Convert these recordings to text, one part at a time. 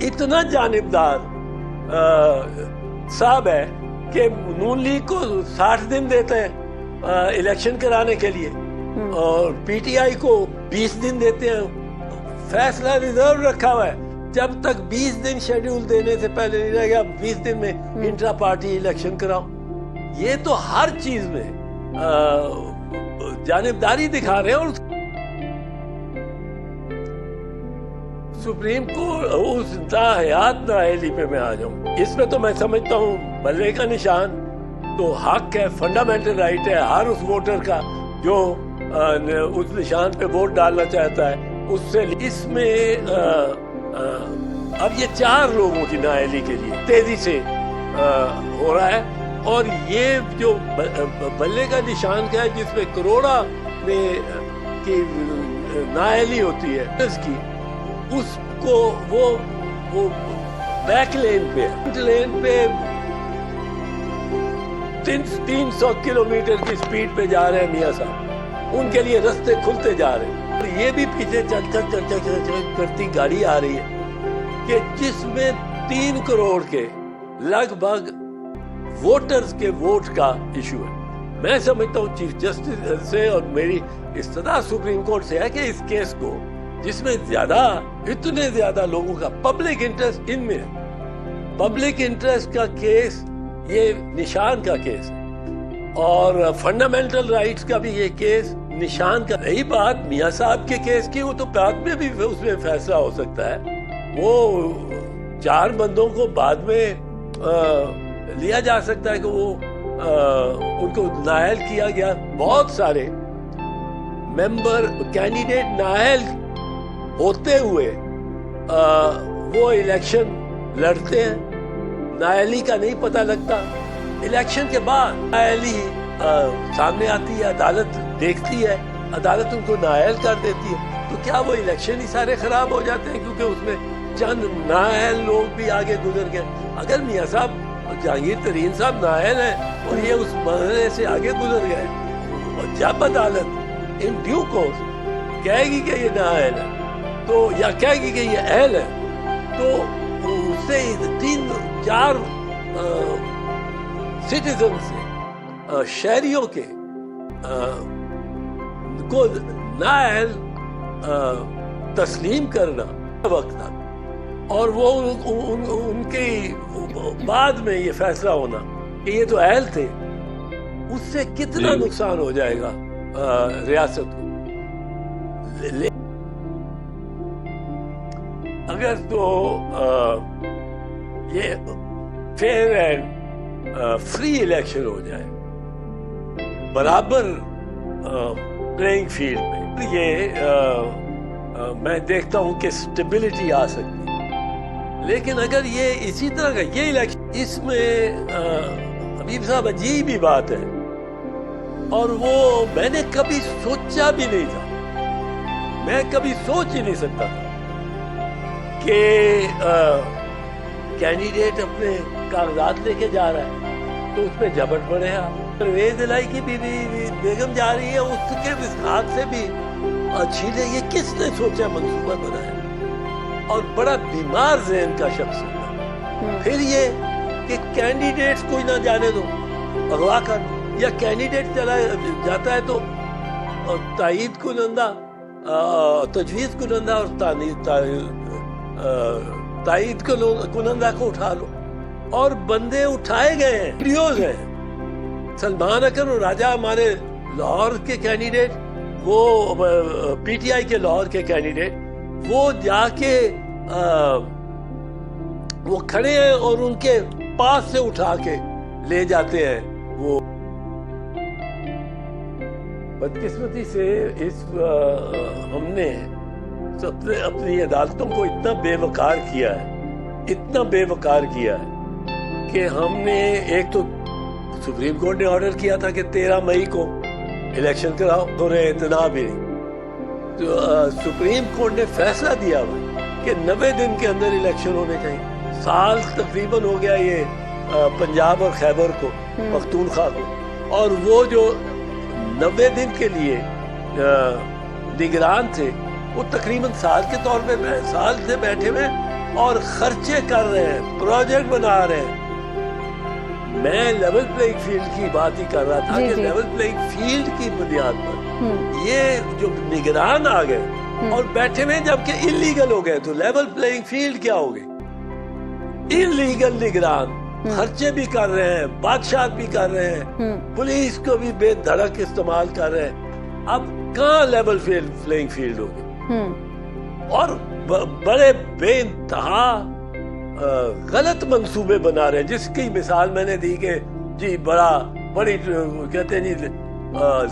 इतना जानबदार साहब है कि नून लीग को 60 दिन देते हैं इलेक्शन कराने के लिए और पीटीआई को 20 दिन देते हैं। फैसला रिजर्व रखा हुआ है, जब तक 20 दिन शेड्यूल देने से पहले नहीं रहेगा 20 दिन में इंट्रा पार्टी इलेक्शन कराओ। ये तो हर चीज में जानिबदारी दिखा रहे हैं। और सुप्रीम कोर्ट उस हयात नाअहली पे मैं आ जाऊं, इसमें तो मैं समझता हूँ बल्ले का निशान तो हक है, फंडामेंटल राइट है हर उस वोटर का जो उस निशान पे वोट डालना चाहता है उससे। इसमें अब ये 4 लोगों की नाअहली के लिए तेजी से हो रहा है। और ये जो बल्ले का निशान का है जिसमें करोड़ा में की नाअहली होती है इसकी, उसको वो बैक लेन पे 300 किलोमीटर की स्पीड पे जा रहे हैं मियां साहब, उनके लिए रास्ते खुलते जा रहे हैं। और ये भी पीछे चल करती गाड़ी आ रही है कि जिसमें 3 करोड़ के लगभग वोटर्स के वोट का इशू है। मैं समझता हूँ चीफ जस्टिस से और मेरी इस्तदा सुप्रीम कोर्ट से है कि इस केस को जिसमें इतने ज्यादा लोगों का पब्लिक इंटरेस्ट इनमें है, पब्लिक इंटरेस्ट का केस ये निशान का केस है और फंडामेंटल राइट्स का भी ये केस निशान का। रही बात मियां साहब के केस की, वो तो बाद में भी उसमें फैसला हो सकता है। वो 4 बंदों को बाद में लिया जा सकता है कि वो उनको नाअहल किया गया। बहुत सारे मेंबर कैंडिडेट नाअहल होते हुए वो इलेक्शन लड़ते हैं, नाअहली का नहीं पता लगता। इलेक्शन के बाद नाअहली सामने आती है, अदालत देखती है, अदालत उनको नाअहल कर देती है। तो क्या वो इलेक्शन ही सारे खराब हो जाते हैं क्योंकि उसमें चंद नाअहल लोग भी आगे गुजर गए? अगर मियां साहब जहांगीर तरीन साहब नाअहल है और ये उस मरहले से आगे गुजर गए और जब अदालत इन ड्यू कोर्स कहेगी कि ये नाअहल है तो या कहेगी कि ये अहल है तो उससे 3-4 सिटीजन से शहरियों के को नाअहल तस्लीम करना वक्त था और वो उनके बाद में ये फैसला होना कि ये तो अहल थे, उससे कितना नुकसान हो जाएगा रियासत को। अगर तो ये फेयर एंड फ्री इलेक्शन हो जाए बराबर प्लेइंग फील्ड में, ये मैं देखता हूं कि स्टेबिलिटी आ सकती है। लेकिन अगर ये इसी तरह का ये इलेक्शन, इसमें हबीब साहब अजीब ही बात है और वो मैंने कभी सोचा भी नहीं था, मैं कभी सोच ही नहीं सकता था कि कैंडिडेट अपने कागजात लेके जा रहा है तो उसमें झपट पड़ेगा। परवेज इलाही की बीवी बेगम जा रही है, उसके विस्तार से भी अच्छी ले, ये किसने सोचा मंसूबा बनाया? और बड़ा बीमार ज़हन का शख्स होगा। फिर ये कि कैंडिडेट्स कोई ना जाने दो, अगवा कर, या कैंडिडेट चला जाता है तो तायीद कुनंदा, तजवीज़ कुनंदा और तायीद कुनंदा को उठा लो। और बंदे उठाए गए हैं, वीडियोज हैं। सलमान अकरम और राजा हमारे लाहौर के कैंडिडेट, वो पीटीआई के लाहौर के कैंडिडेट, वो जाके वो खड़े हैं और उनके पास से उठा के ले जाते हैं। वो बदकिस्मती से इस हमने अपनी अदालतों को इतना बेवकार किया है, इतना बेवकार किया है कि हमने एक तो सुप्रीम कोर्ट ने ऑर्डर किया था कि 13 मई को इलेक्शन कराओ, तो इतना भी नहीं। तो सुप्रीम कोर्ट ने फैसला दिया कि 90 दिन के अंदर इलेक्शन होने चाहिए। साल तकरीबन हो गया ये पंजाब और खैबर को, पख्तूनख्वा को, और वो जो 90 दिन के लिए निगरान थे वो तकरीबन साल के तौर पे साल से बैठे हुए اور خرچے کر رہے ہیں، پروجیکٹ بنا رہے ہیں. میں لیول پلینگ فیلڈ کی بات ہی کر رہا تھا کہ لیول پلینگ فیلڈ کی بنیاد پر یہ جو نگران آ گئے اور بیٹھے ہوئے جبکہ انلیگل ہو گئے، تو لیول پلینگ فیلڈ کیا ہو گئی؟ انلیگل نگران خرچے بھی کر رہے ہیں، بادشاہ بھی کر رہے ہیں، پولیس کو بھی بے دھڑک استعمال کر رہے ہیں. اب کہاں لیول پلینگ فیلڈ ہوگی؟ اور بڑے بے انتہا غلط منصوبے بنا رہے ہیں، جس کی مثال میں نے دی کہ جی بڑی کہتے ہیں جی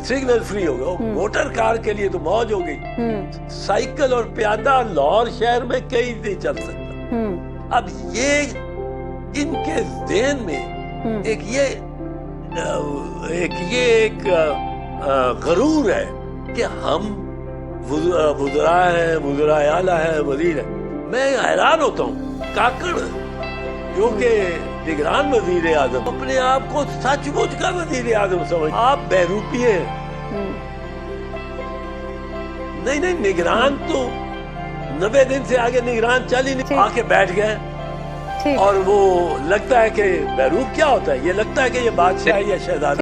سگنل فری ہو گیا. موٹر کار کے لیے تو موج ہو گئی، سائیکل اور پیادہ لاہور شہر میں کہیں نہیں چل سکتا. اب یہ ان کے ذہن میں ایک غرور ہے کہ ہم وزراء ہیں، وزراء اعلیٰ ہیں، وزیر ہیں. میں حیران ہوتا ہوں، کاکڑ جو کہ نگران وزیر اعظم اپنے آپ کو سچ مچ کا وزیر اعظم سمجھ، آپ بہروپی ہیں. نہیں نگران تو 90 دن سے آگے نگران چل ہی نہیں، آ کے بیٹھ گئے. اور وہ لگتا ہے کہ بہروپ کیا ہوتا ہے؟ یہ لگتا ہے کہ یہ بادشاہ یا شہزادہ